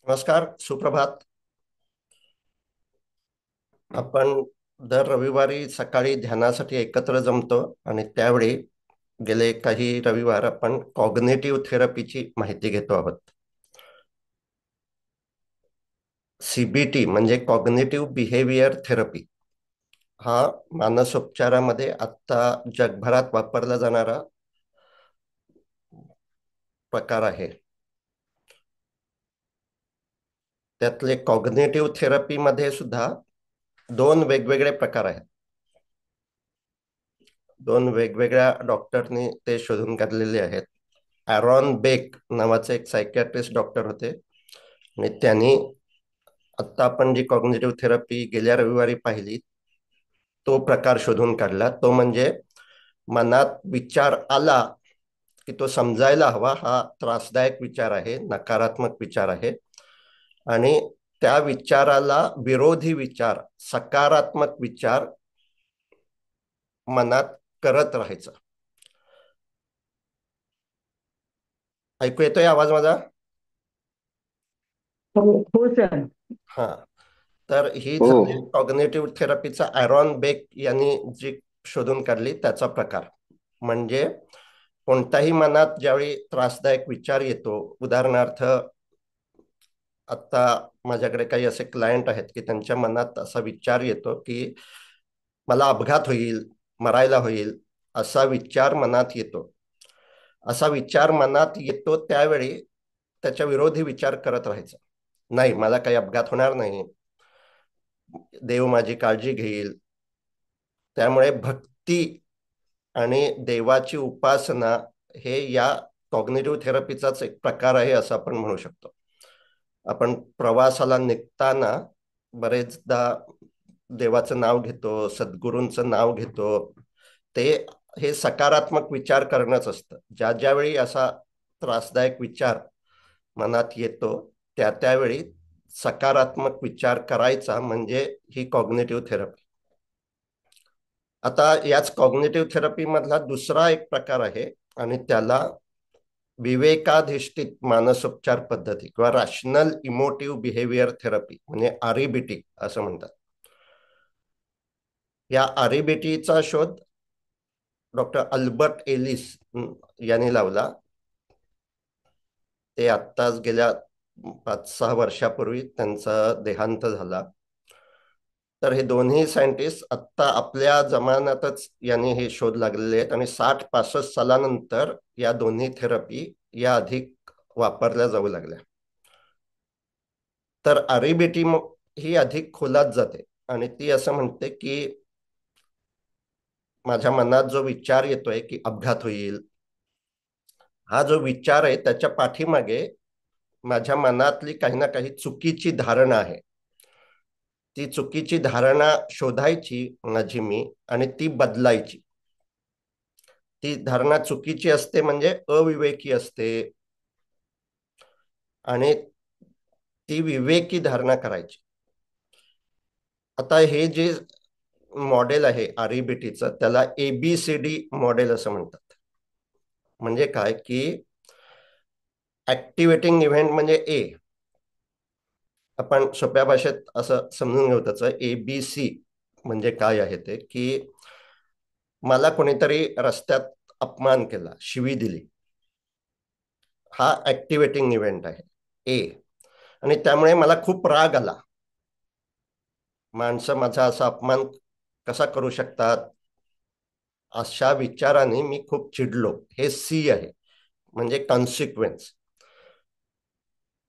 नमस्कार, सुप्रभात. आपण दर रविवारी सकाळी ध्यानासाठी एकत्र जमतो आणि त्यावेळी गेले काही रविवार आपण कॉग्निटिव्ह थेरपीची माहिती घेतो आहोत. सीबीटी म्हणजे कॉग्निटिव्ह बिहेवियर थेरपी हा मानसोपचारामध्ये आता जगभरात वापरला जाणारा प्रकार आहे. त्यातले कॉग्निटिव्ह थेरपीमध्ये सुद्धा दोन वेगवेगळे प्रकार आहेत. दोन वेगवेगळ्या डॉक्टरनी ते शोधून काढलेले आहेत. ॲरॉन बेक नावाचे एक सायकॅट्रिस्ट डॉक्टर होते आणि त्यांनी आता आपण जी कॉग्निटिव्ह थेरपी गेल्या रविवारी पाहिली तो प्रकार शोधून काढला. तो म्हणजे मनात विचार आला की तो समजायला हवा हा त्रासदायक विचार आहे, नकारात्मक विचार आहे, आणि त्या विचाराला विरोधी विचार, सकारात्मक विचार मनात करत राहायचं. ऐकू येतोय आवाज माझा? हो हो सर. हा. तर ही हो. झाली कॉग्निटिव्ह थेरपीचा ॲरॉन बेक यांनी जी शोधून काढली त्याचा प्रकार. म्हणजे कोणताही मनात ज्यावेळी त्रासदायक विचार येतो, उदाहरणार्थ आता माझ्याकडे काही असे क्लायंट आहेत की त्यांच्या मनात असा विचार येतो की मला अपघात होईल, मरायला होईल, असा विचार मनात येतो. असा विचार मनात येतो त्यावेळी त्याच्या विरोधी विचार करत राहायचा. नाही, मला काही अपघात होणार नाही, देव माझी काळजी घेईल. त्यामुळे भक्ती आणि देवाची उपासना हे या कॉग्निटिव्ह थेरपीचाच एक प्रकार आहे असं आपण म्हणू शकतो. आपण प्रवासाला निघताना बरेचदा देवाचं नाव घेतो, सद्गुरूंचं नाव घेतो. ते हे सकारात्मक विचार करणंच असतं. ज्या ज्यावेळी असा त्रासदायक विचार मनात येतो त्या त्यावेळी सकारात्मक विचार करायचा म्हणजे ही कॉग्निटिव्ह थेरपी. आता याच कॉग्निटिव्ह थेरपी मधला दुसरा एक प्रकार आहे आणि त्याला विवेकाधिष्ठित मानसोपचार पद्धती किंवा रॅशनल इमोटिव्ह बिहेवियर थेरपी म्हणजे आरईबीटी असं म्हणतात. या आरईबीटीचा शोध डॉक्टर अल्बर्ट एलिस यांनी लावला. ते आत्ताच गेल्या 5-6 वर्षापूर्वी त्यांचा देहांत झाला. तर हे दोन्ही सायंटिस्ट आत्ता आपल्या जमान्यातच यांनी हे शोध लागलेले आहेत आणि 60-65 सालानंतर या दोन्ही थेरपी या अधिक वापरल्या जाऊ लागल्या. तर आरईबीटी ही अधिक खोलात जाते आणि ती असं म्हणते की माझ्या मनात जो विचार येतोय की अपघात होईल, हा जो विचार आहे त्याच्या पाठीमागे माझ्या मनातली काही ना काही चुकीची धारणा आहे. ती चुकीची धारणा शोधायची माझी मी आणि ती बदलायची. ती धारणा चुकीची असते म्हणजे अविवेकी असते आणि ती विवेकी धारणा करायची. आता हे जे मॉडेल आहे आरईबीटीचं त्याला एबीसीडी मॉडेल असं म्हणतात. म्हणजे काय की ऍक्टिव्हेटिंग इव्हेंट म्हणजे ए. आपण सोप्या भाषेत असं समजून घेऊ त्याचं एबीसी म्हणजे काय आहे ते की मला कोणीतरी रस्त्यात अपमान केला, शिवी दिली, हा ऍक्टिव्हेटिंग इव्हेंट आहे ए. आणि त्यामुळे मला खूप राग आला. माणसं माझा असा अपमान कसा करू शकतात, अशा विचाराने मी खूप चिडलो, हे सी आहे म्हणजे कॉन्सिक्वेन्स.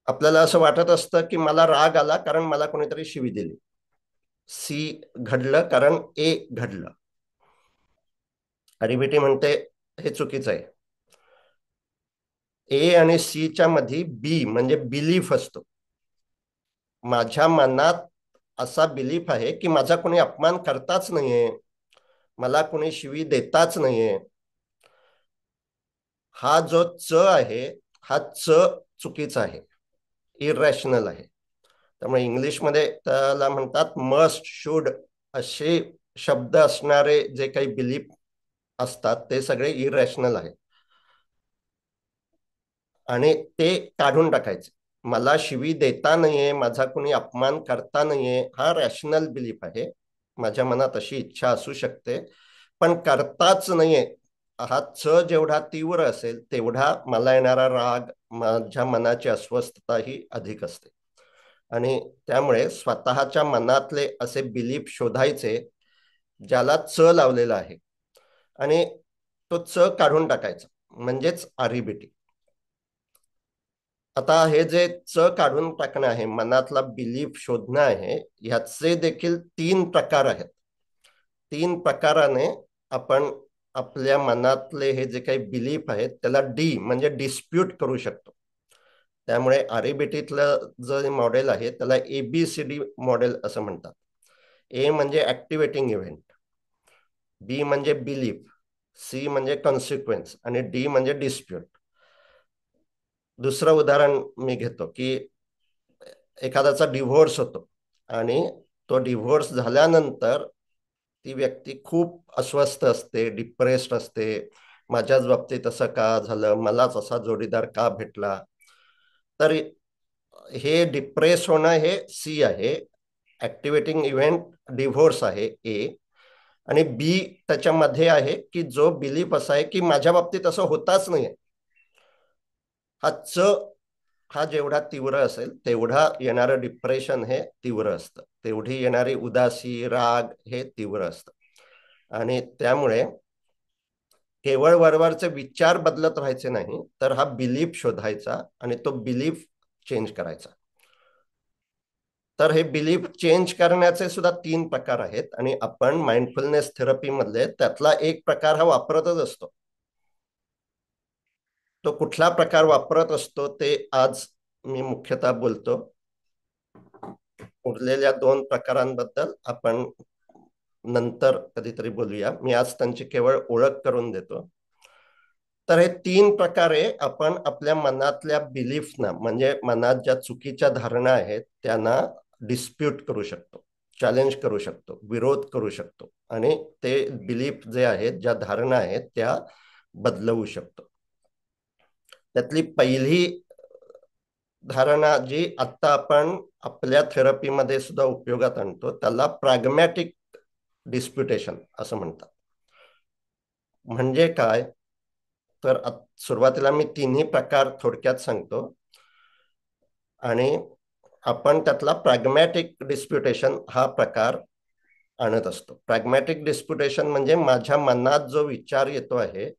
आपल्याला असं वाटत असतं की मला राग आला कारण मला कोणीतरी शिवी दिली. सी घडलं कारण ए घडलं. आरईबीटी म्हणते हे चुकीचं आहे. ए आणि सी च्या मध्ये बी म्हणजे बिलीफ असतो. माझ्या मनात असा बिलीफ आहे की माझा कोणी अपमान करताच नाहीये, मला कोणी शिवी देताच नाहीये. हा जो च आहे, हा च चुकीचा आहे, इरॅशनल आहे. त्यामुळे इंग्लिशमध्ये त्याला म्हणतात मस्ट, शुड असे शब्द असणारे जे काही बिलीफ असतात ते सगळे इरॅशनल आहेत आणि ते काढून टाकायचे. मला शिवी देता नाहीये, माझा कोणी अपमान करता नाहीये, हा रॅशनल बिलीफ आहे. माझ्या मनात अशी इच्छा असू शकते, पण करताच नाहीये हा जेवढा तीव्र असेल तेवढा मला येणारा राग, माझ्या मनाची अस्वस्थता ही अधिक असते. आणि त्यामुळे स्वतःच्या मनातले असे बिलीफ शोधायचे ज्याला लावलेला आहे, आणि तो काढून टाकायचा, म्हणजेच आरईबीटी. आता हे जे काढून टाकणं आहे, मनातला बिलीफ शोधणं आहे, ह्याचे देखील 3 प्रकार आहेत. 3 प्रकाराने आपण आपल्या मनातले हे जे काही बिलीफ आहेत त्याला डी म्हणजे डिस्प्यूट करू शकतो. त्यामुळे आरईबीटीतलं जे मॉडेल आहे त्याला एबीसीडी मॉडेल असं म्हणतात. ए म्हणजे ऍक्टिव्हेटिंग इव्हेंट, बी म्हणजे बिलीफ, सी म्हणजे कॉन्सिक्वेन्स, आणि डी म्हणजे डिस्प्यूट. दुसरं उदाहरण मी घेतो की एखाद्याचा डिव्होर्स होतो, आणि तो डिव्होर्स झाल्यानंतर ती व्यक्ती खूप अस्वस्थ असते, डिप्रेस्ड असते. माझ्याच बाबतीत असं का झालं, मलाच असा जोडीदार का भेटला. तर हे डिप्रेस होणं हे सी आहे, ऍक्टिव्हेटिंग इव्हेंट डिव्होर्स आहे ए. आणि बी त्याच्यामध्ये आहे की जो बिलीफ असा आहे की माझ्या बाबतीत असं होताच नाहीये. हा हा जेवढा तीव्र असेल तेवढा येणारं डिप्रेशन हे तीव्र असतं, तेवढी येणारी उदासी, राग हे तीव्र असतं. आणि त्यामुळे केवळ वरवरचे विचार बदलत राहायचे नाही, तर हा बिलीफ शोधायचा आणि तो बिलीफ चेंज करायचा. तर हे बिलीफ चेंज करण्याचे सुद्धा 3 प्रकार आहेत, आणि आपण माइंडफुलनेस थेरपी मधले त्यातला एक प्रकार हा वापरतच असतो. तो कुठला प्रकार वापरत असतो ते आज मी मुख्यतः बोलतो. उरलेल्या 2 प्रकारांबद्दल आपण नंतर कधीतरी बोलूया. मी आज त्यांची केवळ ओळख करून देतो. तर हे 3 प्रकारे आपण आपल्या मनातल्या बिलीफना, म्हणजे मनात ज्या चुकीच्या धारणा आहेत त्यांना डिस्प्यूट करू शकतो, चॅलेंज करू शकतो, विरोध करू शकतो, आणि ते बिलीफ जे आहेत, ज्या धारणा आहेत त्या बदलवू शकतो. त्यातली पहिली धारणा जी आता आपण आपल्या थेरपीमध्ये सुद्धा उपयोगात आणतो त्याला प्रॅग्मॅटिक डिस्प्युटेशन असं म्हणतात. म्हणजे काय, तर सुरुवातीला मी 3 प्रकार थोडक्यात सांगतो, आणि आपण त्यातला प्रॅग्मॅटिक डिस्प्युटेशन हा प्रकार आणत असतो. प्रॅग्मॅटिक डिस्प्युटेशन म्हणजे माझ्या मनात जो विचार येतो आहे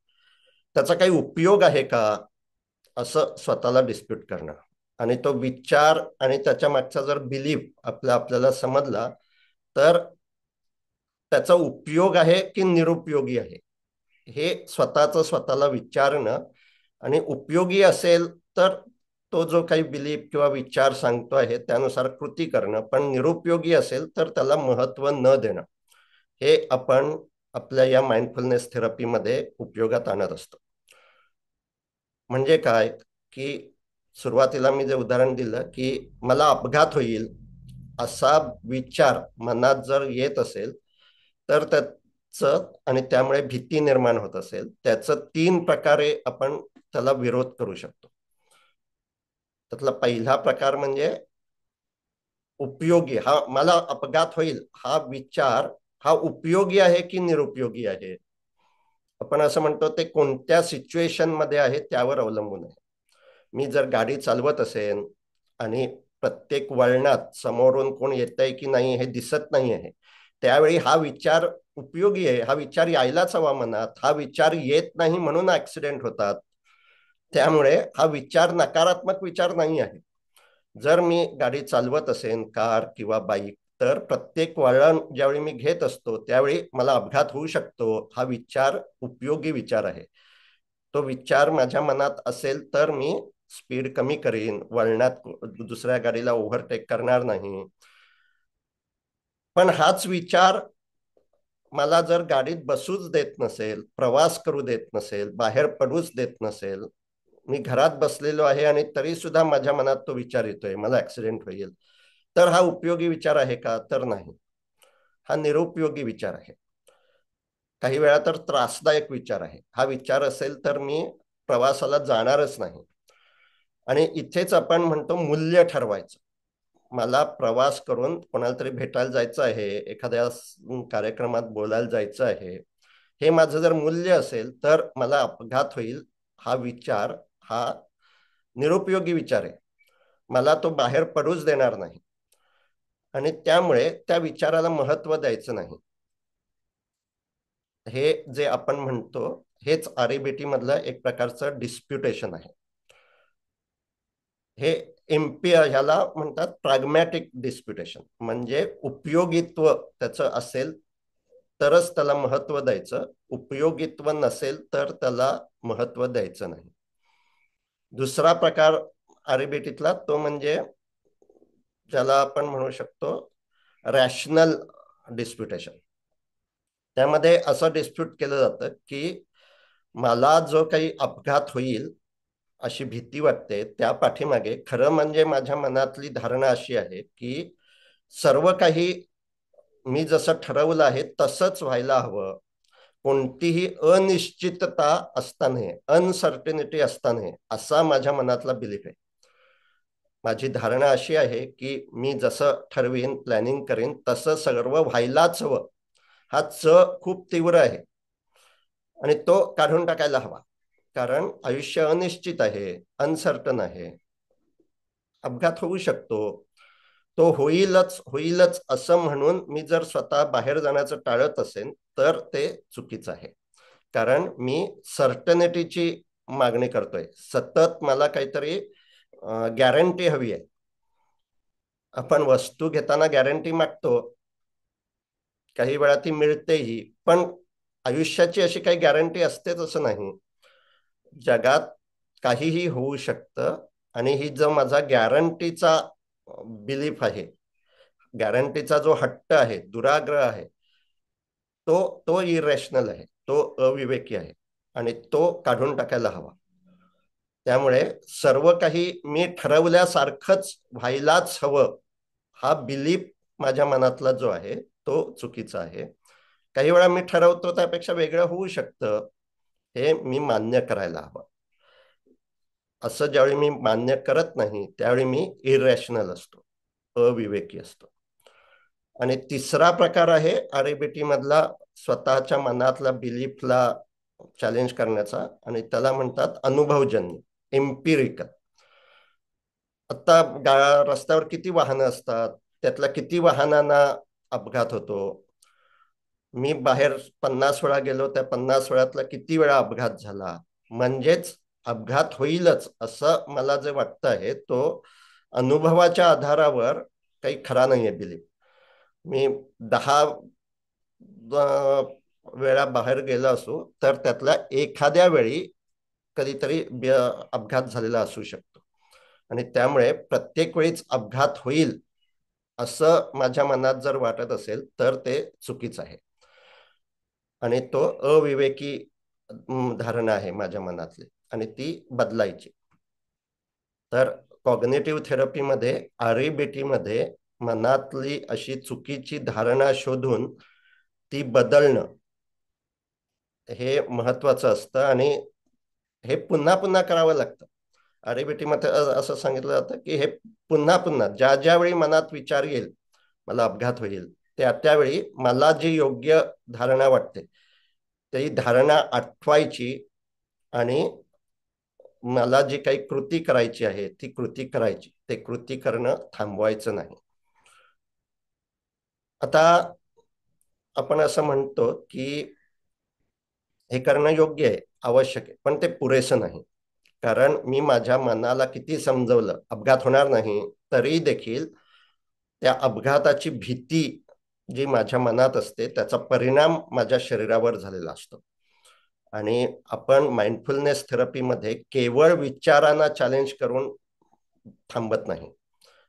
त्याचा काही उपयोग आहे का, असं स्वतःला डिस्प्यूट करणं. आणि तो विचार आणि त्याच्या मागचा जर बिलीफ आपल्याला समजला तर त्याचा उपयोग आहे की निरुपयोगी आहे हे स्वतःच स्वतःला विचारणं, आणि उपयोगी असेल तर तो जो काही बिलीफ किंवा विचार सांगतो आहे त्यानुसार कृती करणं, पण निरुपयोगी असेल तर त्याला महत्व न देणं, हे आपण आपल्या या माइंडफुलनेस थेरपीमध्ये उपयोगात आणत असतो. म्हणजे काय, की सुरुवातीला मी जे उदाहरण दिलं की मला अपघात होईल असा विचार मनात जर येत असेल तर त्याचं, आणि त्यामुळे भीती निर्माण होत असेल, त्याचं 3 प्रकारे आपण त्याला विरोध करू शकतो. त्यातला पहिला प्रकार म्हणजे उपयोगी, हा मला अपघात होईल हा विचार हा उपयोगी आहे की निरुपयोगी आहे. आपण असं म्हणतो ते कोणत्या सिच्युएशन मध्ये आहे त्यावर अवलंबून आहे. मी जर गाडी चालवत असेल आणि प्रत्येक वळणात समोरून कोण येत आहे की नाही हे दिसत नाही आहे, त्यावेळी हा विचार उपयोगी आहे, हा विचार यायलाच हवा मनात. हा विचार येत नाही म्हणून ऍक्सिडेंट होतात. त्यामुळे हा विचार नकारात्मक विचार नाही आहे. जर मी गाडी चालवत असेल, कार किंवा बाईक, तर प्रत्येक वळण ज्यावेळी मी घेत असतो त्यावेळी मला अपघात होऊ शकतो, हा विचार उपयोगी विचार आहे. तो विचार माझ्या मनात असेल तर मी स्पीड कमी करीन, वळणात दुसऱ्या गाडीला ओव्हरटेक करणार नाही. पण हाच विचार मला जर गाडीत बसूच देत नसेल, प्रवास करू देत नसेल, बाहेर पडूच देत नसेल, मी घरात बसलेलो आहे आणि तरी सुद्धा माझ्या मनात तो विचार येतोय मला ऍक्सिडेंट होईल, तर हा उपयोगी विचार आहे का, तर नाही. हा निरुपयोगी विचार आहे. काही वेळा तर त्रासदायक विचार आहे. हा विचार असेल तर मी प्रवासाला जाणारच नाही. आणि इथेच आपण म्हणतो मूल्य ठरवायचं. मला प्रवास करून कोणाला तरी भेटायला जायचं आहे, एखाद्या कार्यक्रमात बोलायला जायचं आहे, हे माझं जर मूल्य असेल तर मला अपघात होईल हा विचार हा निरुपयोगी विचार आहे. मला तो बाहेर पडूच देणार नाही आणि त्यामुळे त्या विचाराला महत्व द्यायचं नाही. हे जे आपण म्हणतो हेच आरईबीटी मधलं एक प्रकारचं डिस्प्युटेशन आहे. हे ह्याला म्हणतात प्रॅग्मॅटिक डिस्प्युटेशन, म्हणजे उपयोगित्व त्याचं असेल तरच त्याला महत्व द्यायचं, उपयोगित्व नसेल तर त्याला महत्व द्यायचं नाही. दुसरा प्रकार आरईबीटीतला तो म्हणजे ज्याला आपण म्हणू शकतो रॅशनल डिस्प्युटेशन. त्यामध्ये असं डिस्प्यूट केलं जातं की मला जो काही अपघात होईल अशी भीती वाटते, त्या पाठीमागे खरं म्हणजे माझ्या मनातली धारणा अशी आहे की सर्व काही मी जसं ठरवलं आहे तसंच व्हायला हवं. कोणतीही अनिश्चितता असताना, अनसर्टेनिटी असताना, असा माझ्या मनातला बिलीफ आहे. माझी धारणा अशी आहे की मी जसं ठरवीन, प्लॅनिंग करेन तसं सर्व व्हायलाच हवं. हा खूप तीव्र आहे आणि तो काढून टाकायला हवा. कारण आयुष्य अनिश्चित आहे, अनसर्टन आहे, अपघात होऊ शकतो. तो होईलच होईलच असं म्हणून मी जर स्वतः बाहेर जाण्याचं टाळत असेल तर ते चुकीचं आहे. कारण मी सर्टनिटीची मागणी करतोय, सतत मला काहीतरी गॅरंटी हवी आहे. आपण वस्तू घेताना गॅरंटी मागतो, काही वेळा ती मिळतेही, पण आयुष्याची अशी काही गॅरंटी असतेच असं नाही. जगात काहीही होऊ शकतं आणि ही जो माझा गॅरंटीचा बिलीफ आहे, गॅरंटीचा जो हट्ट आहे, दुराग्रह आहे, तो इरेशनल आहे, तो अविवेकी आहे आणि तो काढून टाकायला हवा. त्यामुळे सर्व काही मी ठरवल्यासारखंच व्हायलाच हवं हा बिलीफ माझ्या मनातला जो आहे तो चुकीचा आहे. काही वेळा मी ठरवतो त्यापेक्षा वेगळं होऊ शकतं, हे मी मान्य करायला हवं. असं ज्यावेळी मी मान्य करत नाही त्यावेळी मी इरॅशनल असतो, अविवेकी असतो. आणि तिसरा प्रकार आहे आरईबीटी मधला स्वतःच्या मनातला बिलीफला चॅलेंज करण्याचा, आणि त्याला म्हणतात अनुभवजन्य, एम्पिरिकल. आता रस्त्यावर किती वाहनं असतात, त्यातल्या किती वाहनांना अपघात होतो. मी बाहेर 50 वेळा गेलो, त्या 50 वेळातला किती वेळा अपघात झाला. म्हणजेच अपघात होईलच असं मला जे वाटतं आहे तो अनुभवाच्या आधारावर काही खरा नाहीये बिलीफ. मी 10 वेळा बाहेर गेलो असो तर त्यातल्या एखाद्या वेळी कधीतरी अपघात झालेला असू शकतो आणि त्यामुळे प्रत्येक वेळीच अपघात होईल असं माझ्या मनात जर वाटत असेल तर ते चुकीचं आहे आणि तो अविवेकी धारणा आहे माझ्या मनातली आणि ती बदलायची. तर कॉग्नेटिव्ह थेरपीमध्ये, आरईबीटी मध्ये मनातली अशी चुकीची धारणा शोधून ती बदलणं हे महत्वाचं असतं आणि हे पुन्हा पुन्हा करावं लागतं. आरईबीटी मध्ये असं सांगितलं जातं की हे पुन्हा पुन्हा ज्या ज्यावेळी मनात विचार येईल मला अपघात होईल, त्यावेळी मला जी योग्य धारणा वाटते ती धारणा आठवायची आणि मला जी काही कृती करायची आहे ती कृती करायची, ते कृती करणं थांबवायचं नाही. आता आपण असं म्हणतो की हे करणं योग्य आहे, आवश्यक आहे, पण ते पुरेसं नाही. कारण मी माझ्या मनाला किती समजवलं अपघात होणार नाही, तरी देखील त्या अपघाताची भीती जी माझ्या मनात असते त्याचा परिणाम माझ्या शरीरावर झालेला असतो. आणि आपण माइंडफुलनेस थेरपीमध्ये केवळ विचारांना चॅलेंज करून थांबत नाही.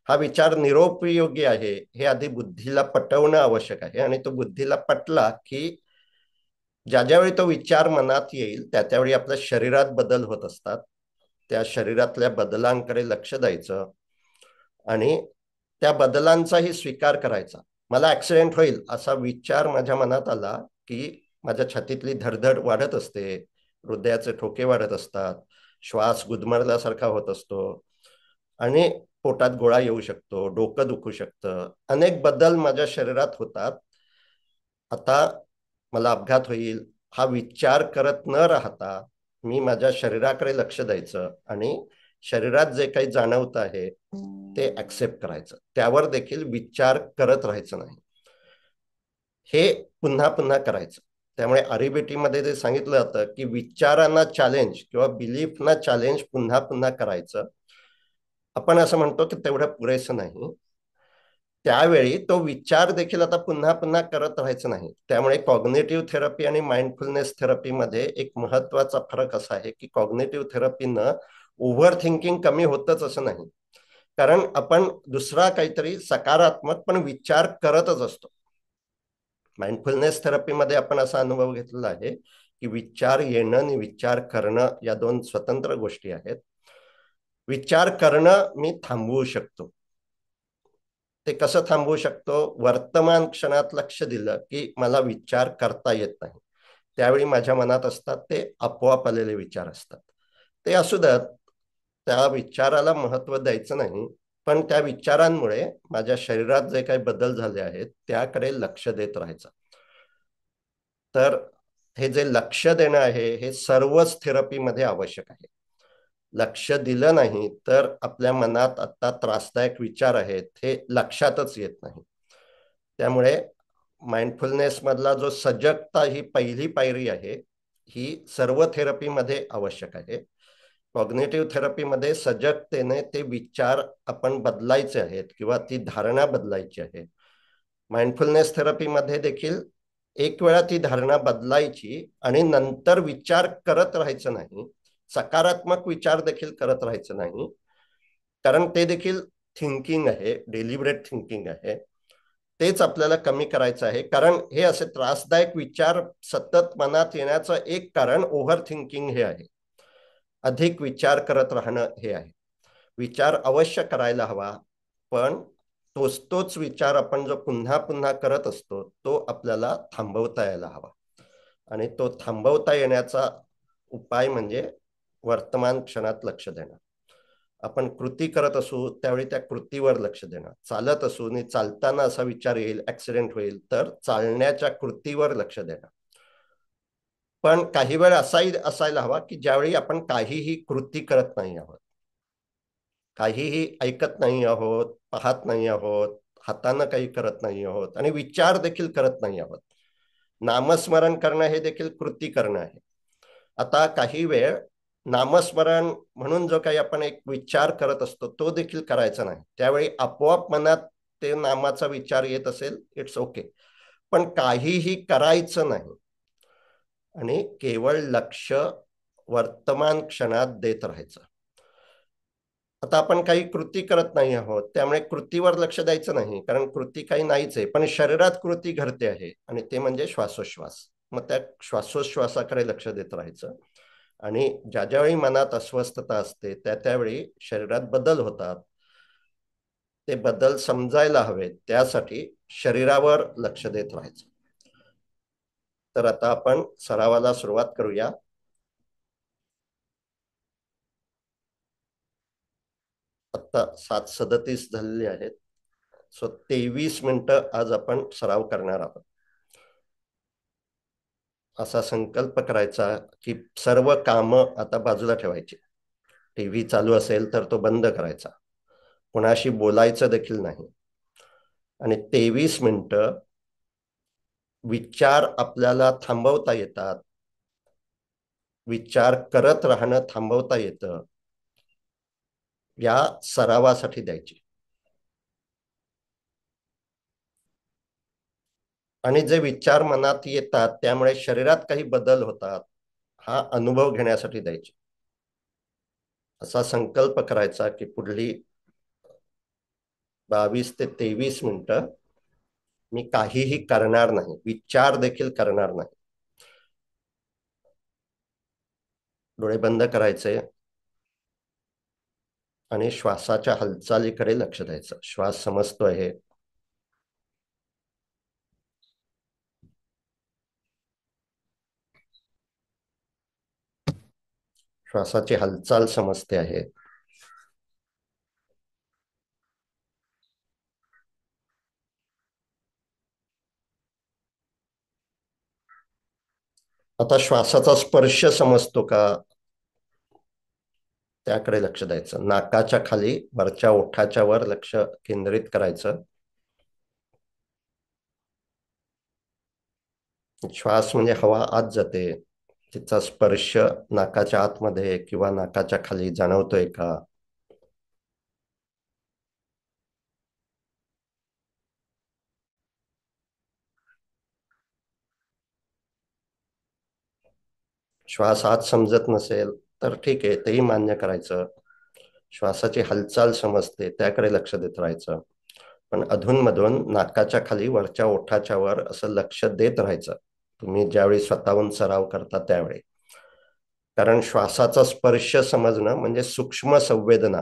हा विचार निरुपयोगी आहे हे आधी बुद्धीला पटवणं आवश्यक आहे आणि तो बुद्धीला पटला की ज्या ज्यावेळी तो विचार मनात येईल त्यावेळी आपल्या शरीरात बदल होत असतात. त्या शरीरातल्या बदलांकडे लक्ष द्यायचं आणि त्या बदलांचाही स्वीकार करायचा. मला ऍक्सिडेंट होईल असा विचार माझ्या मनात आला की माझ्या छातीतली धडधड वाढत असते, हृदयाचे ठोके वाढत असतात, श्वास गुदमरल्यासारखा होत असतो आणि पोटात गोळा येऊ शकतो, डोकं दुखू शकतं, अनेक बदल माझ्या शरीरात होतात. आता मला अपघात होईल हा विचार करत न राहता मी माझ्या शरीराकडे लक्ष द्यायचं आणि शरीरात जे काही जाणवत आहे ते ऍक्सेप्ट करायचं, त्यावर देखील विचार करत राहायचं नाही. हे पुन्हा पुन्हा करायचं. त्यामुळे आरईबीटी मध्ये जे सांगितलं जातं की विचारांना चॅलेंज किंवा बिलीफना चॅलेंज पुन्हा पुन्हा करायचं. आपण असं म्हणतो की तेवढं पुरेसं नाही, त्यावेळी तो विचार देखील आता पुन्हा पुन्हा करत राहायचं नाही. त्यामुळे कॉग्निटिव्ह थेरपी आणि माइंडफुलनेस थेरपीमध्ये एक महत्वाचा फरक असा आहे की कॉग्निटिव्ह थेरपीनं ओव्हर थिंकिंग कमी होतच असं नाही, कारण आपण दुसरा काहीतरी सकारात्मक पण विचार करतच असतो. माइंडफुलनेस थेरपीमध्ये आपण असा अनुभव घेतलेला आहे की विचार येणं आणि विचार करणं या दोन स्वतंत्र गोष्टी आहेत. विचार करणं मी थांबवू शकतो. ते कसं थांबवू शकतो? वर्तमान क्षणात लक्ष दिलं की मला विचार करता येत नाही, त्यावेळी माझ्या मनात असतात ते आपोआप आलेले विचार असतात. ते असू द्यात, त्या विचाराला महत्व द्यायचं नाही, पण त्या विचारांमुळे माझ्या शरीरात जे काही बदल झाले आहेत त्याकडे लक्ष देत राहायचं. तर हे जे लक्ष देणं आहे हे सर्वच थेरपीमध्ये आवश्यक आहे. लक्ष दिलं नाही तर आपल्या मनात आता त्रासदायक विचार आहेत हे लक्षातच येत नाही. त्यामुळे माइंडफुलनेस मधला जो सजगता ही पहिली पायरी आहे, ही सर्व थेरपीमध्ये आवश्यक आहे. कॉग्निटिव्ह थेरपीमध्ये सजगतेने ते विचार आपण बदलायचे आहेत किंवा ती धारणा बदलायची आहे. माइंडफुलनेस थेरपीमध्ये देखील एक वेळा ती धारणा बदलायची आणि नंतर विचार करत राहायचं नाही, सकारात्मक विचार देखील करत राहायचं नाही, कारण ते देखील थिंकिंग आहे, डेलिबरेट थिंकिंग आहे. तेच आपल्याला कमी करायचं आहे, कारण हे असे त्रासदायक विचार सतत मनात येण्याचं एक कारण ओव्हर थिंकिंग हे आहे, अधिक विचार करत राहणं हे आहे. विचार अवश्य करायला हवा, पण तोच तोच विचार आपण जो पुन्हा पुन्हा करत असतो तो आपल्याला थांबवता यायला हवा. आणि तो थांबवता येण्याचा उपाय म्हणजे वर्तमान क्षणात लक्ष देणं. आपण कृती करत असू त्यावेळी त्या कृतीवर लक्ष देणं. चालत असू आणि चालताना असा विचार येईल ऍक्सिडेंट होईल तर चालण्याच्या कृतीवर लक्ष देणं. पण काही वेळ असाही असायला हवा की ज्यावेळी आपण काहीही कृती करत नाही आहोत, काहीही ऐकत नाही आहोत, पाहत नाही आहोत, हातानं काही करत नाही आहोत आणि विचार देखील करत नाही आहोत. नामस्मरण करणं हे देखील कृती करणं आहे. आता काही वेळ नामस्मरण म्हणून जो काही आपण एक विचार करत असतो तो देखील करायचा नाही. त्यावेळी आपोआप मनात ते नामाचा विचार येत असेल, इट्स ओके, पण काहीही करायचं नाही आणि केवळ लक्ष वर्तमान क्षणात देत राहायचं. आता आपण काही कृती करत नाही आहोत त्यामुळे कृतीवर लक्ष द्यायचं नाही, कारण कृती काही नाहीच आहे, पण शरीरात कृती घडते आहे आणि ते म्हणजे श्वासोश्वास. मग त्या श्वासोश्वासाकडे लक्ष देत राहायचं आणि ज्या ज्यावेळी मनात अस्वस्थता असते त्या त्यावेळी शरीरात बदल होतात, ते बदल समजायला हवेत, त्यासाठी शरीरावर लक्ष देत राहायचं. तर आता आपण सरावाला सुरुवात करूया. आता 7:37 झालेली आहेत, सो 23 मिनिटं आज आपण सराव करणार आहोत. असा संकल्प करायचा की सर्व कामं आता बाजूला ठेवायची. टीव्ही चालू असेल तर तो बंद करायचा, कोणाशी बोलायचं देखील नाही आणि 23 मिनिटं विचार आपल्याला थांबवता येतात, विचार करत राहणं थांबवता येतं, या सरावासाठी द्यायची. आणि जे विचार मनात येतात त्यामुळे शरीरात काही बदल होतात हा अनुभव घेण्यासाठी द्यायचे. असा संकल्प करायचा की पुढली 22 ते 23 मिनिटं मी काहीही करणार नाही, विचार देखील करणार नाही. डोळे बंद करायचे आणि श्वासाच्या हालचालीकडे लक्ष द्यायचं. श्वास समजतोय, श्वासाची हालचाल समजते आहे. आता श्वासाचा स्पर्श समजतो का, त्याकडे लक्ष द्यायचं. नाकाच्या खाली वरच्या ओठाच्या वर लक्ष केंद्रित करायचं. श्वास म्हणजे हवा आत जाते, तिचा स्पर्श नाकाच्या आतमध्ये किंवा नाकाच्या खाली जाणवतोय का. श्वास आत समजत नसेल तर ठीक आहे, तेही मान्य करायचं. श्वासाची हालचाल समजते, त्याकडे लक्ष देत राहायचं. पण अधूनमधून नाकाच्या खाली वरच्या ओठाच्या वर असं लक्ष देत राहायचं, तुम्ही ज्यावेळी स्वतःहून सराव करता त्यावेळी. कारण श्वासाचा स्पर्श समजणं म्हणजे सूक्ष्म संवेदना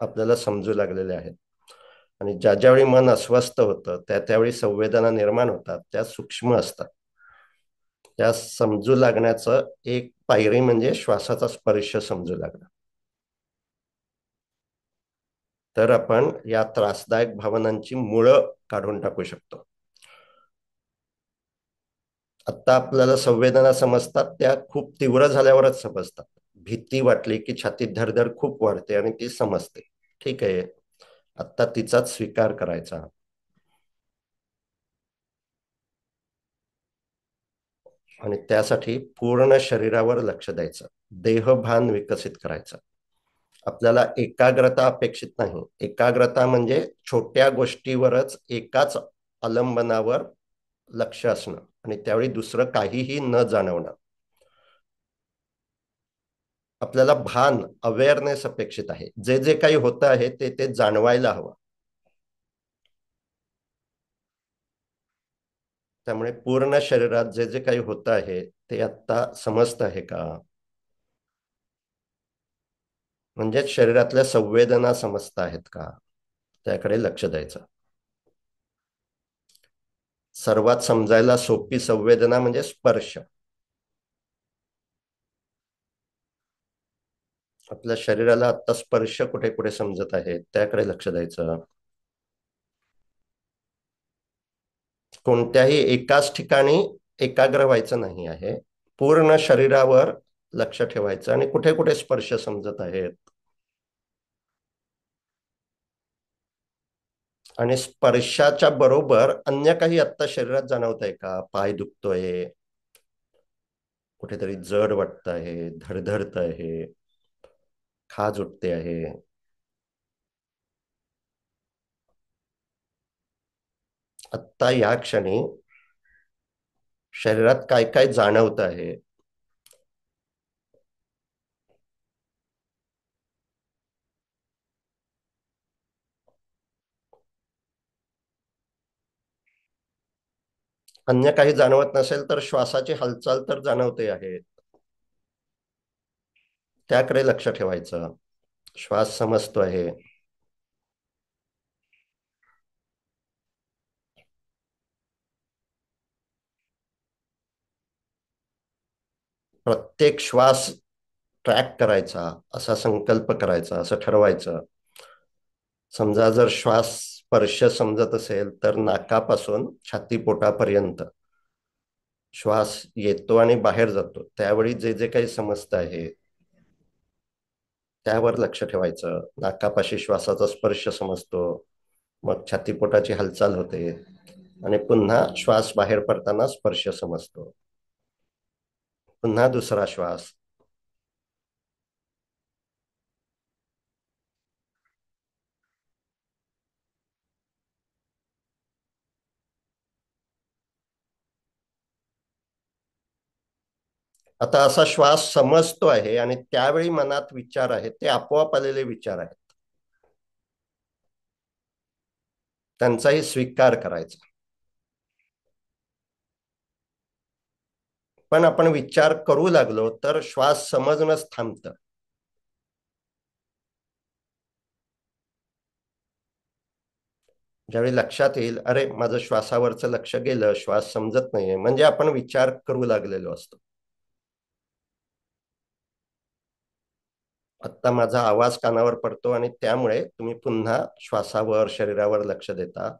आपल्याला समजू लागलेल्या आहेत. आणि ज्या ज्यावेळी मन अस्वस्थ होतं त्या त्यावेळी संवेदना निर्माण होतात, त्या सूक्ष्म असतात. त्या समजू लागण्याचं एक पायरी म्हणजे श्वासाचा स्पर्श समजू लागणं. तर आपण या त्रासदायक भावनांची मुळं काढून टाकू शकतो. आता आपल्याला संवेदना समजतात, त्या खूप तीव्र झाल्यावरच समजतात. भीती वाटली की छातीत धडधड खूप वाढते आणि ती समजते. ठीक आहे, आता तिचाच स्वीकार करायचा. आणि त्यासाठी पूर्ण शरीरावर लक्ष द्यायचं, देहभान विकसित करायचं. आपल्याला एकाग्रता अपेक्षित नाही. एकाग्रता म्हणजे छोट्या गोष्टीवरच एकाच अवलंबनावर लक्ष असणं आणि त्यावेळी दुसरं काहीही न जाणवणं. आपल्याला भान, अवेअरनेस अपेक्षित आहे. जे जे काही होतं आहे ते ते जाणवायला हवं. त्यामुळे पूर्ण शरीरात जे जे काही होतं आहे ते आता समजत आहे का, म्हणजे शरीरातल्या संवेदना समजत आहेत का, त्याकडे लक्ष द्यायचं. सर्वात समजायला सोपी संवेदना म्हणजे स्पर्श. आपल्या शरीराला आता स्पर्श कुठे कुठे समजत आहे त्याकडे लक्ष द्यायचं. कोणत्याही एकाच ठिकाणी एकाग्र व्हायचं नाही आहे, पूर्ण शरीरावर लक्ष ठेवायचं आणि कुठे कुठे स्पर्श समजत आहेत. आणि स्पर्शाच्या बरोबर अन्य काही आत्ता शरीरात जाणवत आहे का, पाय दुखतोय, कुठेतरी जड वाटत आहे, धडधडत आहे, खाज उठते आहे. आत्ता या क्षणी शरीरात काय काय जाणवत आहे. अन्य काही जाणवत नसेल तर श्वासाची हालचाल तर जाणवते आहे, त्याकडे लक्ष ठेवायचं. श्वास समजतो आहे. प्रत्येक श्वास ट्रॅक करायचा, असा संकल्प करायचा, असं ठरवायचं. समजा जर श्वास स्पर्श समजत असेल तर नाकापासून छातीपोटापर्यंत श्वास येतो आणि बाहेर जातो, त्यावेळी जे जे काही समजत आहे त्यावर लक्ष ठेवायचं. नाकापाशी श्वासाचा स्पर्श समजतो, मग छातीपोटाची हालचाल होते आणि पुन्हा श्वास बाहेर पडताना स्पर्श समजतो. पुन्हा दुसरा श्वास. आता असा श्वास समजतो आहे आणि त्यावेळी मनात विचार आहेत, ते आपोआप आलेले विचार आहेत, त्यांचाही स्वीकार करायचा. पण आपण विचार करू लागलो तर श्वास समजणंच थांबतं. ज्यावेळी लक्षात येईल, अरे माझं श्वासावरचं लक्ष गेलं, श्वास समजत नाहीये, म्हणजे आपण विचार करू लागलेलो असतो. आत्ता माझा आवाज कानावर पडतो आणि त्यामुळे तुम्ही पुन्हा श्वासावर शरीरावर लक्ष देता.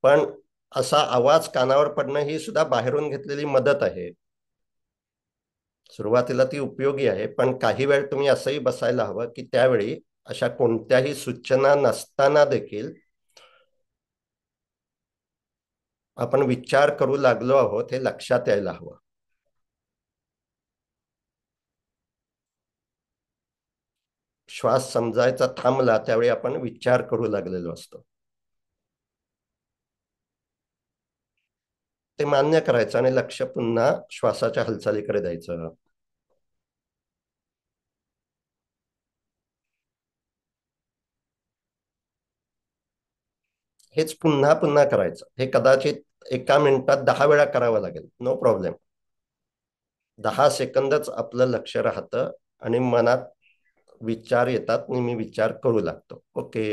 पण असा आवाज कानावर पडणं ही सुद्धा बाहेरून घेतलेली मदत आहे. सुरुवातीला ती उपयोगी आहे, पण काही वेळ तुम्ही असंही बसायला हवं की त्यावेळी अशा कोणत्याही सूचना नसताना देखील आपण विचार करू लागलो आहोत हे लक्षात यायला हवं. श्वास समजायचा थांबला त्यावेळी आपण विचार करू लागलेलो असतो. ते मान्य करायचं आणि लक्ष पुन्हा श्वासाच्या हालचालीकडे द्यायचं. हेच पुन्हा पुन्हा करायचं. हे कदाचित एका मिनिटात 10 वेळा करावं लागेल, नो प्रॉब्लेम. 10 सेकंदच आपलं लक्ष राहतं आणि मनात विचार येतात आणि मी विचार करू लागतो. ओके.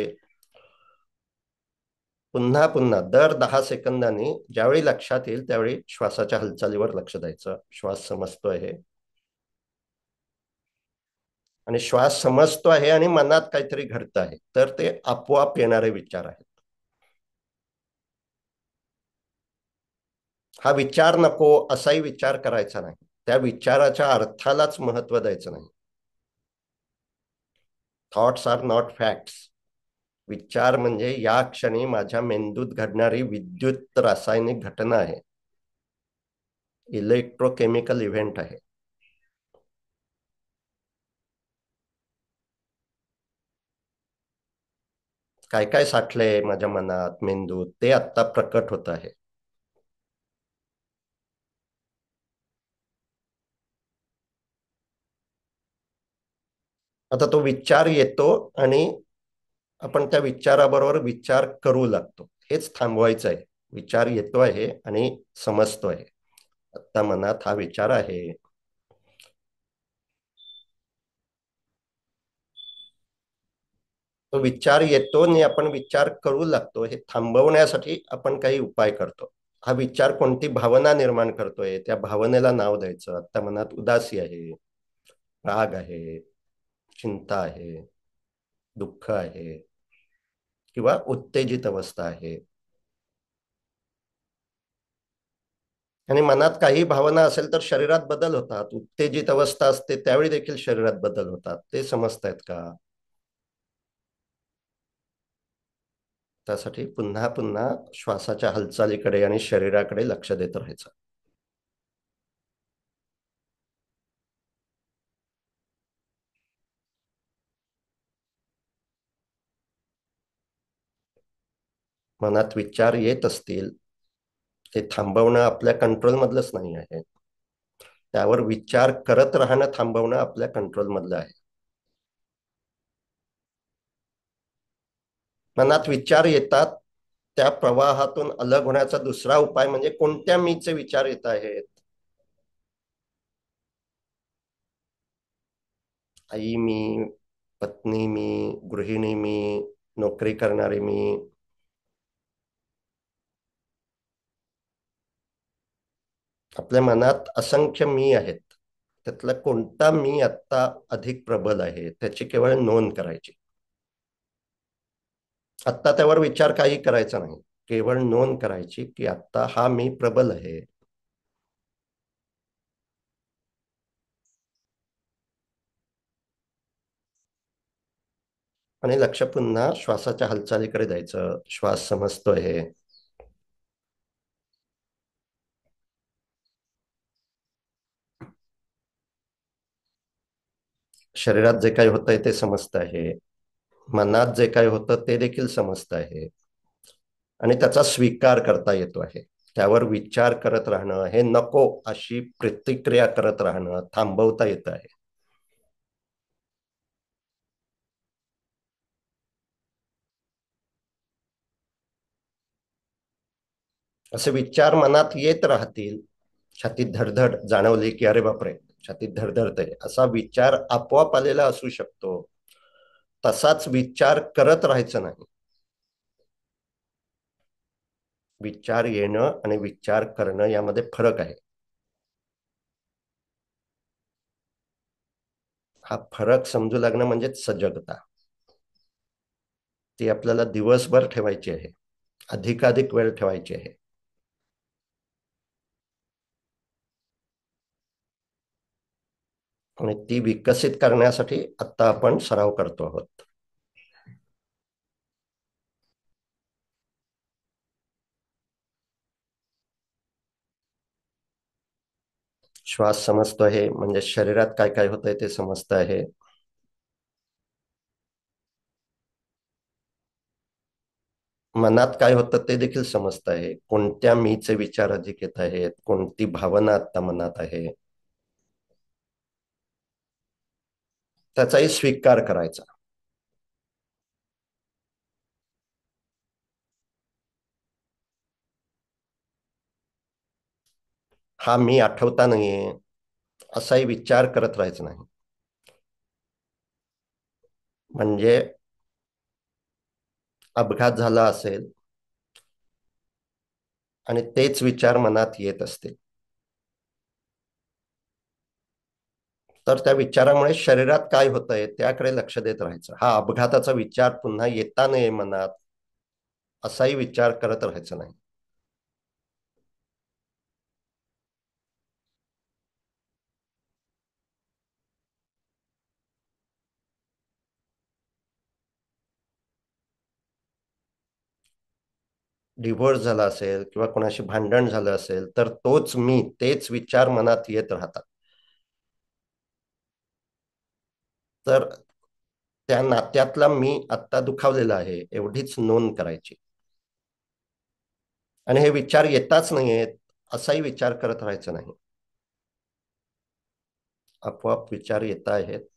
पुन्हा पुन्हा दर 10 सेकंदांनी ज्यावेळी लक्षात येईल त्यावेळी श्वासाच्या हालचालीवर लक्ष द्यायचं. श्वास समजतोय हे, आणि श्वास समजतो आहे आणि मनात काहीतरी घडतं आहे, तर ते आपोआप येणारे विचार आहेत. हा विचार नको असाही विचार करायचा नाही. त्या विचाराच्या अर्थालाच महत्व द्यायचं नाही. Thoughts are not facts. विचार म्हणजे या क्षणी माझ्या मेंदूत घडणारी विद्युत रासायनिक घटना आहे. इलेक्ट्रोकेमिकल इव्हेंट आहे. काय काय साठलंय माझ्या मनात मेंदूत ते आत्ता प्रकट होत आहे. आता तो विचार येतो आणि आपण त्या विचाराबरोबर विचार करू लागतो. हेच थांबवायचं आहे. विचार येतो आहे आणि समजतो आहे आता मनात हा विचार आहे. तो विचार येतो आणि आपण विचार करू लागतो. हे थांबवण्यासाठी आपण काही उपाय करतो. हा विचार कोणती भावना निर्माण करतोय त्या भावनेला नाव द्यायचं. आता मनात उदासी आहे, राग आहे, चिंता आहे, दुःख आहे किंवा उत्तेजित अवस्था आहे. आणि मनात काही भावना असेल तर शरीरात बदल होतात. उत्तेजित अवस्था असते त्यावेळी देखील शरीरात बदल होतात. ते समजतायत का? त्यासाठी पुन्हा पुन्हा श्वासाच्या हालचालीकडे आणि शरीराकडे लक्ष देत राहायचं. मनात विचार येत असतील ते थांबवणं आपल्या कंट्रोल मधलंच नाही आहे. त्यावर विचार करत राहणं थांबवणं आपल्या कंट्रोल मधलं आहे. मनात विचार येतात, त्या प्रवाहातून अलग होण्याचा दुसरा उपाय म्हणजे कोणत्या मीचे विचार येत आहेत. आई मी, पत्नी मी, गृहिणी मी, नोकरी करणारी मी. आपल्या मनात असंख्य मी आहेत. त्यातला कोणता मी आत्ता अधिक प्रबल आहे त्याची केवळ नोंद करायची. आत्ता त्यावर विचार काही करायचा नाही. केवळ नोंद करायची की आत्ता हा मी प्रबल आहे. आणि लक्ष पुन्हा श्वासाच्या हालचालीकडे द्यायचं. श्वास समजतोय. शरीरात जे काही होतंय ते समजत आहे. मनात जे काही होतं ते देखील समजत आहे. आणि त्याचा स्वीकार करता येतो आहे. त्यावर विचार करत राहणं, हे नको अशी प्रतिक्रिया करत राहणं थांबवता येत आहे. असे विचार मनात येत राहतील. छातीत धडधड जाणवली की अरे बापरे, छातीत धडधडते असा विचार आपोआप आलेला असू शकतो. तसाच विचार करत राहायचं नाही. विचार येणं आणि विचार करणं यामध्ये फरक आहे. हा फरक समजू लागणं म्हणजेच सजगता. ती आपल्याला दिवसभर ठेवायची आहे, अधिकाधिक वेळ ठेवायची आहे. आणि ती विकसित करण्यासाठी आता आपण सराव करतो आहोत. श्वास समजतो आहे म्हणजे शरीरात काय काय होतंय ते समजतं आहे. मनात काय होतं ते देखील समजत आहे. कोणत्या मीचे विचार अधिक येत आहेत, कोणती भावना आता मनात आहे, त्याचाही स्वीकार करायचा. हा मी आठवता नाहीये असाही विचार करत राहायचं नाही. म्हणजे अपघात झाला असेल आणि तेच विचार मनात येत असतील, तर त्या विचारामुळे शरीरात काय होतंय त्याकडे लक्ष देत राहायचं. हा अपघाताचा विचार पुन्हा येता नये मनात असाही विचार करत राहायचा नाही. डिव्होर्स झाला असेल किंवा कोणाशी भांडण झालं असेल तर तोच मी, तेच विचार मनात येत राहतात. तर त्या नात्यातला मी आत्ता दुखावलेला आहे एवढीच नोंद करायची. आणि हे विचार येताच नाहीयेत असाही विचार करत राहायचं नाही. आपोआप विचार येत आहेत,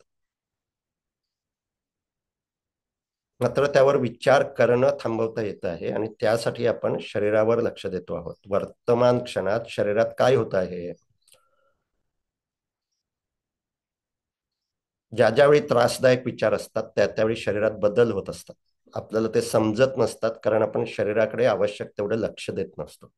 मात्र त्यावर विचार करणं थांबवता येत आहे. आणि त्यासाठी आपण शरीरावर लक्ष देतो आहोत. वर्तमान क्षणात शरीरात काय होत आहे. ज्या ज्यावेळी त्रासदायक विचार असतात त्या त्यावेळी शरीरात बदल होत असतात. आपल्याला ते समजत नसतात कारण आपण शरीराकडे आवश्यक तेवढं लक्ष देत नसतो.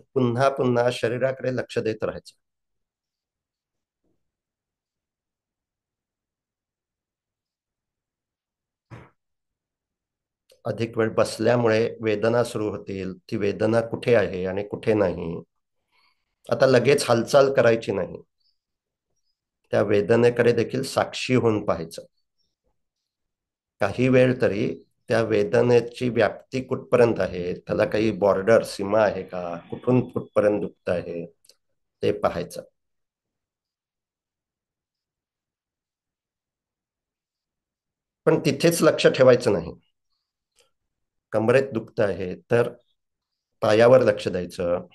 पुन्हा पुन्हा शरीराकडे लक्ष देत राहायचं. अधिक वेळ बसल्यामुळे वेदना सुरू होतील. ती वेदना कुठे आहे आणि कुठे नाही. आता लगेच हालचाल करायची नाही. त्या वेदनेकडे देखील साक्षी होऊन पाहायचं. काही वेळ तरी त्या वेदनेची व्याप्ती कुठपर्यंत आहे, त्याला काही बॉर्डर, सीमा आहे का, कुठून कुठपर्यंत दुखत आहे ते पाहायचं. पण तिथेच लक्ष ठेवायचं नाही. कमरेत दुखत आहे तर पायावर लक्ष द्यायचं.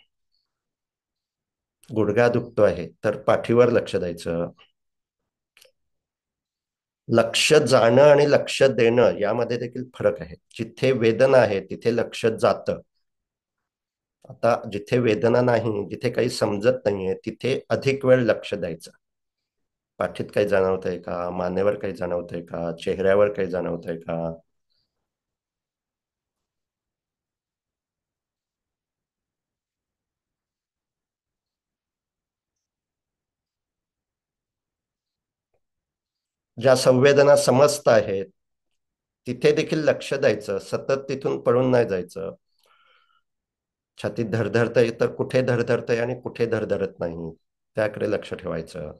गुडघा दुखतो आहे तर पाठीवर लक्ष द्यायचं. लक्ष जाणं आणि लक्ष देणं यामध्ये देखील फरक आहे. जिथे वेदना आहे तिथे लक्ष जातं. आता जिथे वेदना नाही, जिथे काही समजत नाहीये तिथे अधिक वेळ लक्ष द्यायचं. पाठीत काही जाणवतंय का, मानेवर काही जाणवतंय का, चेहऱ्यावर काही जाणवतंय का. ज्या संवेदना समजत आहेत तिथे देखील लक्ष द्यायचं. सतत तिथून पळून नाही जायचं. छातीत धडधडतंय तर कुठे धडधडतंय आणि कुठे धडधडत नाही त्याकडे लक्ष ठेवायचं.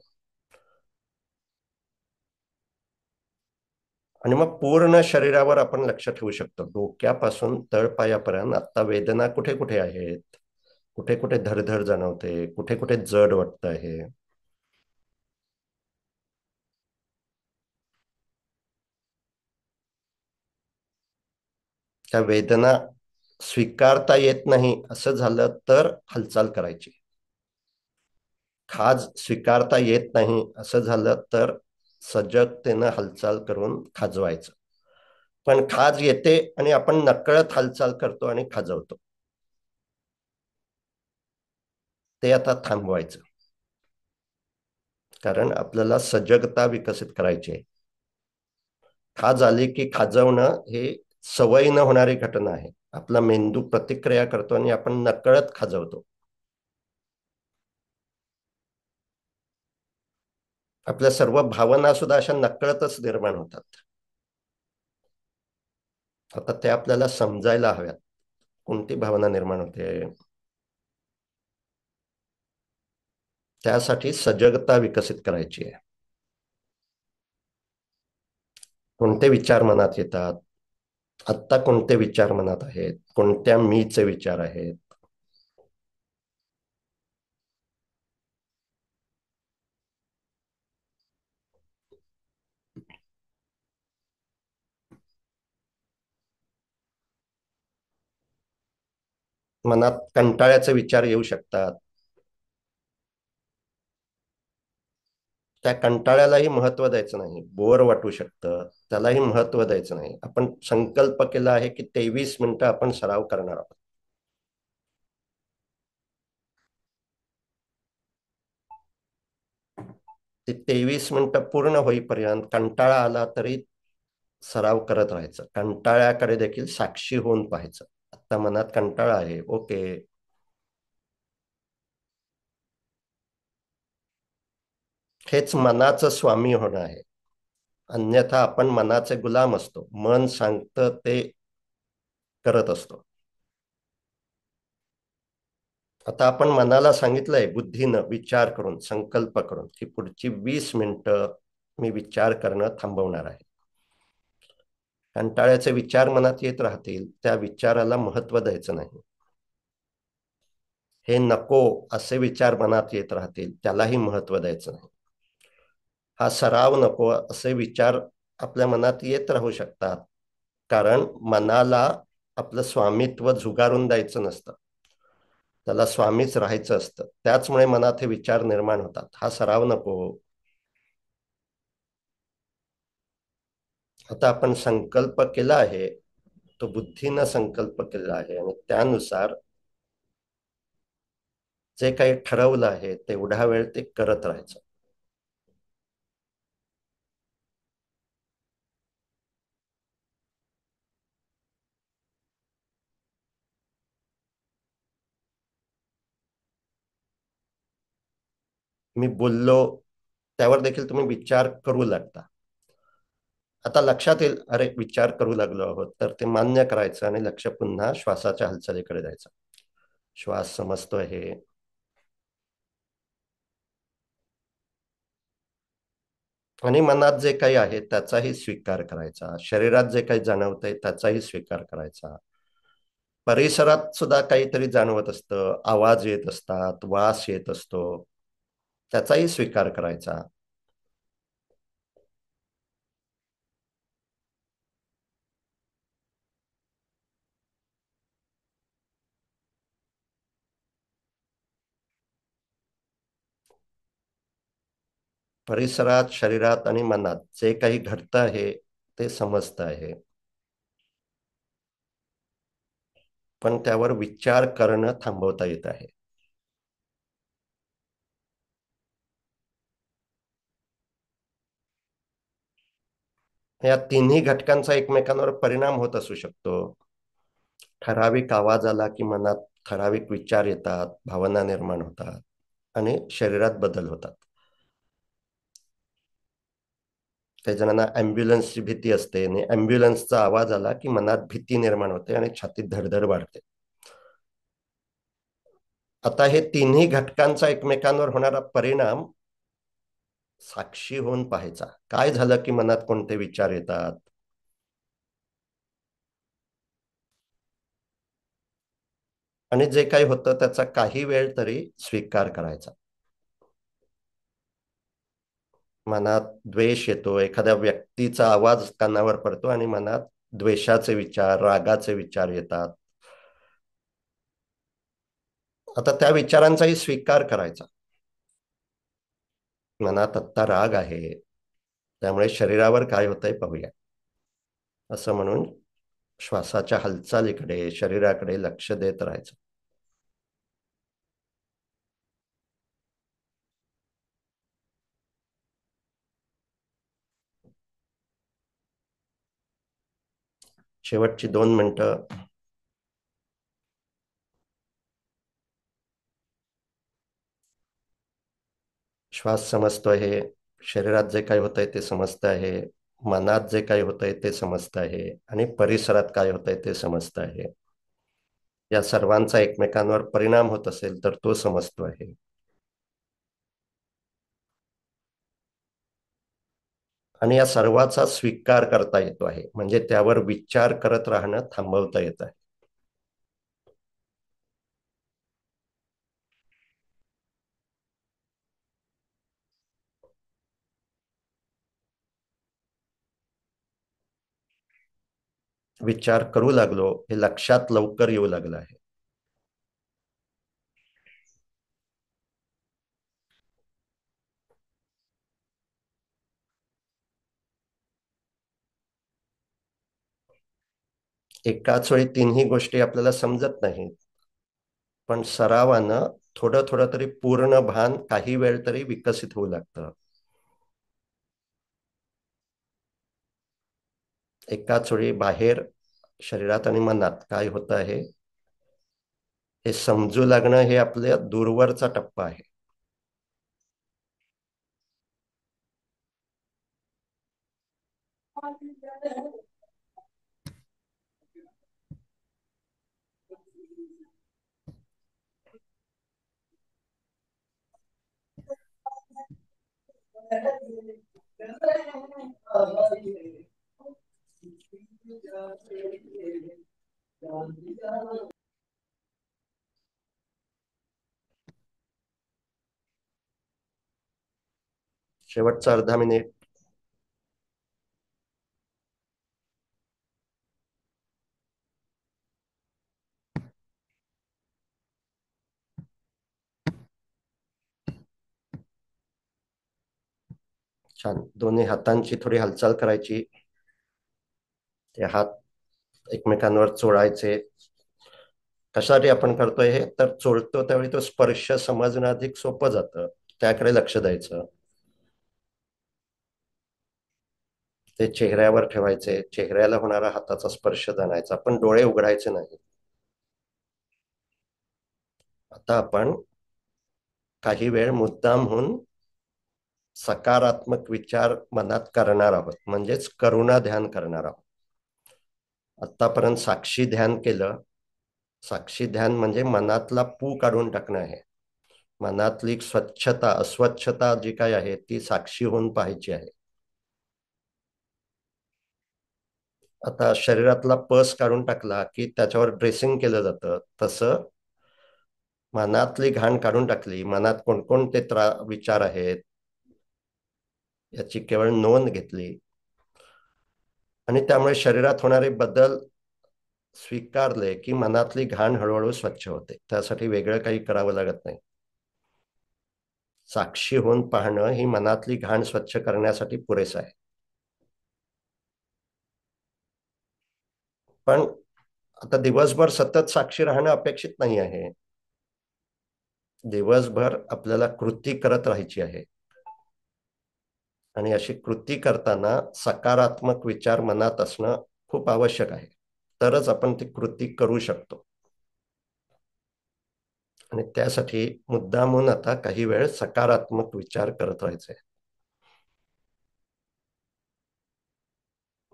आणि मग पूर्ण शरीरावर आपण लक्ष ठेवू शकतो. डोक्यापासून तळपायापर्यंत आता वेदना कुठे कुठे आहेत, कुठे कुठे धडधड जाणवते, कुठे कुठे जड वाटत आहे. त्या वेदना स्वीकारता येत नाही असं झालं तर हालचाल करायची. खाज स्वीकारता येत नाही असं झालं तर सजगतेनं हालचाल करून खाजवायचं. पण खाज येते आणि आपण नकळत हालचाल करतो आणि खाजवतो, ते आता थांबवायचं. कारण आपल्याला सजगता विकसित करायची आहे. खाज आली की खाजवणं हे सवयीनं होणारी घटना आहे. आपला मेंदू प्रतिक्रिया करतो आणि आपण नकळत खाजवतो. आपल्या सर्व भावना सुद्धा अशा नकळतच निर्माण होतात. आता ते आपल्याला समजायला हव्यात. कोणती भावना निर्माण होते? त्यासाठी सजगता विकसित करायची आहे. कोणते विचार मनात येतात? आत्ता कोणते विचार मनात आहेत? कोणत्या मीचे विचार आहेत? मनात कंटाळ्याचे विचार येऊ शकतात. त्या कंटाळ्यालाही महत्व द्यायचं नाही. बोर वाटू शकतं, त्यालाही महत्व द्यायचं नाही. आपण संकल्प केला आहे की 23 मिनिटं आपण सराव करणार आहोत. ते 23 मिनिटं पूर्ण होईपर्यंत कंटाळा आला तरी सराव करत राहायचं. कंटाळ्याकडे देखील साक्षी होऊन पाहायचं. आता मनात कंटाळा आहे, ओके. हेच मनाचं स्वामी होणं आहे. अन्यथा आपण मनाचे गुलाम असतो. मन सांगतं ते करत असतो. आता आपण मनाला सांगितलंय बुद्धीनं विचार करून, संकल्प करून, की पुढची 20 मिनिटं मी विचार करणं थांबवणार आहे. कंटाळ्याचे विचार मनात येत राहतील, त्या विचाराला महत्व द्यायचं नाही. हे नको असे विचार मनात येत राहतील, त्यालाही महत्व द्यायचं नाही. हा सराव नको असे विचार आपल्या मनात येत राहू शकतात. कारण मनाला आपलं स्वामित्व झुगारून द्यायचं नसतं. त्याला स्वामीच राहायचं असतं. त्याचमुळे मनात हे विचार निर्माण होतात. हा सराव नको. आता आपण संकल्प केला आहे, तो बुद्धीनं संकल्प केला आहे आणि त्यानुसार जे काही ठरवलं आहे तेवढा वेळ ते करत राहायचं. मी बोललो त्यावर देखील तुम्ही विचार करू लागता. आता लक्षात येईल, अरे विचार करू लागलो आहोत, तर ते मान्य करायचं आणि लक्ष पुन्हा श्वासाच्या हालचालीकडे द्यायचं. श्वास समजतोय हे. आणि मनात जे काही आहे त्याचाही स्वीकार करायचा. शरीरात जे काही जाणवतंय त्याचाही स्वीकार करायचा. परिसरात सुद्धा काहीतरी जाणवत असतं, आवाज येत असतात, वास येत असतो, त्याचाही स्वीकार करायचा. परिसरात, शरीरात आणि मनात जे काही घडतं आहे ते समजत आहे, पण त्यावर विचार करणं थांबवता येत आहे. या तिन्ही घटकांचा एकमेकांवर परिणाम होत असू शकतो. ठराविक आवाज आला की मनात ठराविक विचार येतात, भावना निर्माण होतात आणि शरीरात बदल होतात. काही जणांना ॲम्ब्युलन्सची भीती असते आणि ॲम्ब्युलन्सचा आवाज आला की मनात भीती निर्माण होते आणि छातीत धडधड वाढते. आता हे तिन्ही घटकांचा एकमेकांवर होणारा परिणाम साक्षी होऊन पाहायचा. काय झालं की मनात कोणते विचार येतात, आणि जे काही होतं त्याचा काही वेळ तरी स्वीकार करायचा. मनात द्वेष येतो, एखाद्या व्यक्तीचा आवाज कानावर पडतो आणि मनात द्वेषाचे विचार, रागाचे विचार येतात. आता त्या विचारांचाही स्वीकार करायचा. मनात आत्ता राग आहे, त्यामुळे शरीरावर काय होतंय पाहूया, असं म्हणून श्वासाच्या हालचालीकडे, शरीराकडे लक्ष देत राहायचं. शेवटची 2 मिनिटं. श्वास समजतो आहे, शरीरात जे काही होतंय ते समजतं आहे, मनात जे काही होतंय ते समजतं आहे आणि परिसरात काय होतंय ते समजतं आहे. या सर्वांचा एकमेकांवर परिणाम होत असेल तर तो समजतो आहे. आणि या सर्वाचा स्वीकार करता येतो आहे, म्हणजे त्यावर विचार करत राहणं थांबवता येत आहे. विचार करू लागलो हे लक्षात लवकर येऊ लागलं आहे. एकाच वेळी तिन्ही गोष्टी आपल्याला समजत नाहीत, पण सरावानं थोडं थोडं तरी पूर्ण भान काही वेळ तरी विकसित होऊ लागतं. एकाच वेळी बाहेर शरीरात आणि मनात काय होतं आहे हे समजू लागणं हे आपल्या दूरवरचा टप्पा आहे. शेवटचा अर्धा मिनिट. छान. दोन्ही हातांची थोडी हालचाल करायची. ते हात एकमेकांवर चोळायचे. कशासाठी आपण करतोय हे तर चोळतो त्यावेळी तो स्पर्श समजणं अधिक सोपं जातं, त्याकडे लक्ष द्यायचं. ते चेहऱ्यावर ठेवायचे, चेहऱ्याला होणारा हाताचा स्पर्श जाणायचा, पण डोळे उघडायचे नाही. आता आपण काही वेळ मुद्दामहून सकारात्मक विचार मनात करणार आहोत, म्हणजेच करुणा ध्यान करणार आहोत. आतापर्यंत साक्षी ध्यान केलं. साक्षी ध्यान म्हणजे मनातला पू काढून टाकणं आहे. मनातली स्वच्छता अस्वच्छता जी काही आहे ती साक्षी होऊन पाहायची आहे. आता शरीरातला पस काढून टाकला की त्याच्यावर ड्रेसिंग केलं जातं, तसं मनातली घाण काढून टाकली, मनात कोणकोणते विचार आहेत याची केवळ नोंद घेतली आणि त्यामुळे शरीरात होणारे बदल स्वीकारले की मनातली घाण हळूहळू स्वच्छ होते. त्यासाठी वेगळं काही करावं लागत नाही. साक्षी होऊन पाहणं ही मनातली घाण स्वच्छ करण्यासाठी पुरेसं आहे. पण आता दिवसभर सतत साक्षी राहणं अपेक्षित नाही आहे. दिवसभर आपल्याला कृती करत राहायची आहे आणि अशी कृती करताना सकारात्मक विचार मनात असणं खूप आवश्यक आहे, तरच आपण ती कृती करू शकतो. आणि त्यासाठी मुद्दामून आता काही वेळ सकारात्मक विचार करत राहायचे.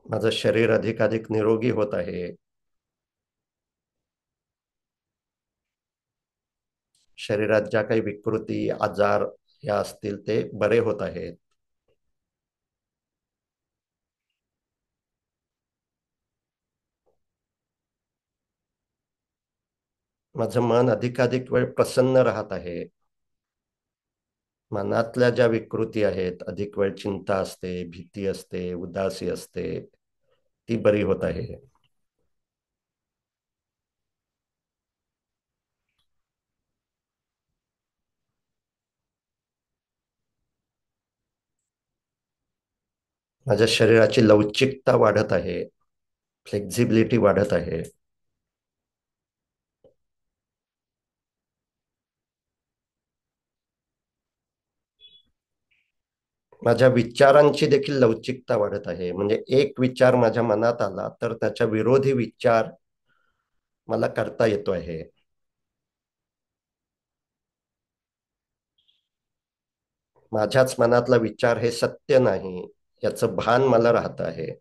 माझं शरीर अधिकाधिक निरोगी होत आहे. शरीरात ज्या काही विकृती आजार या असतील ते बरे होत आहेत. माझं मन अधिकाधिक वेळ प्रसन्न राहत आहे. मनातल्या ज्या विकृती आहेत, अधिक वेळ चिंता असते, भीती असते, उदासी असते, ती बरी होत आहे. माझ्या शरीराची लवचिकता वाढत आहे, फ्लेक्झिबिलिटी वाढत आहे. माझ्या विचारांची देखील लवचिकता वाढत आहे. म्हणजे एक विचार माझ्या मनात आला तर त्याच्या विरोधी विचार मला करता येतो आहे. माझ्याच मनातला विचार हे सत्य नाही याचं भान मला राहत आहे.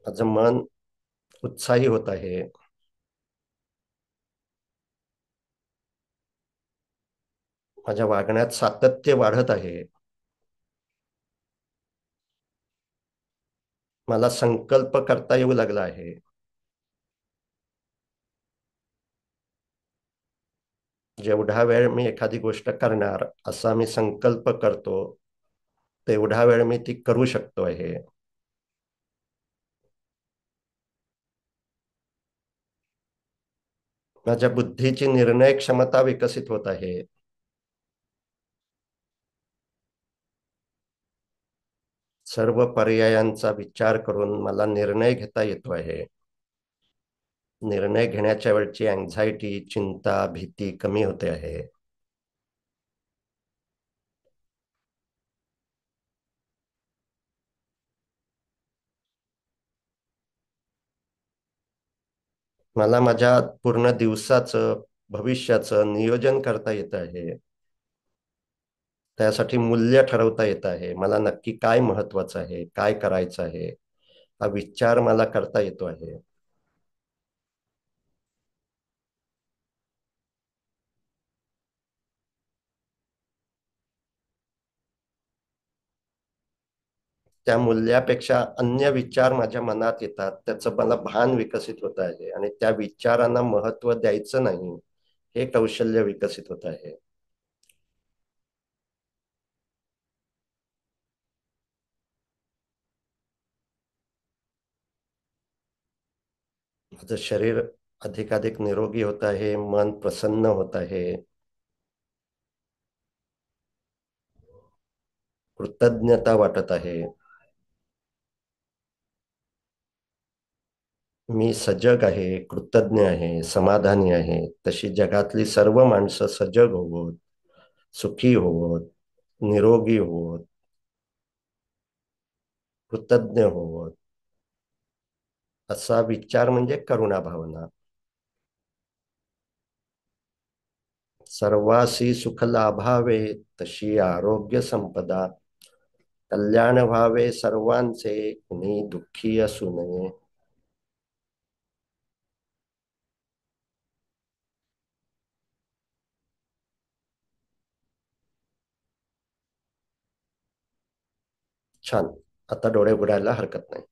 माझं मन उत्साही होत आहे. माझ्या वागण्यात सातत्य वाढत आहे. मला संकल्प करता येऊ लागला आहे. जेवढा वेळ मी एखादी गोष्ट करणार असा मी संकल्प करतो तेवढा वेळ मी ती करू शकतो आहे. माझ्या बुद्धीची निर्णय क्षमता विकसित होत आहे. सर्व पर्यायांचा विचार करून मला निर्णय घेता येतो आहे. निर्णय घेण्याच्या वेळची अँझायटी, चिंता, भीती कमी होते आहे. मला माझ्या पूर्ण दिवसाचं, भविष्याचं नियोजन करता येत आहे. त्यासाठी मूल्य ठरवता येत आहे. मला नक्की काय महत्वाचं आहे, काय करायचं आहे, हा विचार मला करता येतो आहे. त्या मूल्यापेक्षा अन्य विचार माझ्या मनात येतात, त्याचं मला भान विकसित होत आहे आणि त्या विचारांना महत्व द्यायचं नाही हे कौशल्य विकसित होत आहे. माझं शरीर अधिकाधिक निरोगी होत आहे, मन प्रसन्न होत आहे. कृतज्ञता वाटत आहे. मी सजग आहे, कृतज्ञ आहे, समाधानी आहे. तशी जगातली सर्व माणसं सजग होवोत, सुखी होवोत, निरोगी होवोत, कृतज्ञ होवोत, असा विचार म्हणजे करुणा भावना. सर्वासी सुख लाभावे तशी आरोग्य संपदा, कल्याण व्हावे सर्वांचे कुणी दुःखी असू नये. छान. आता डोळे उघडायला हरकत नाही.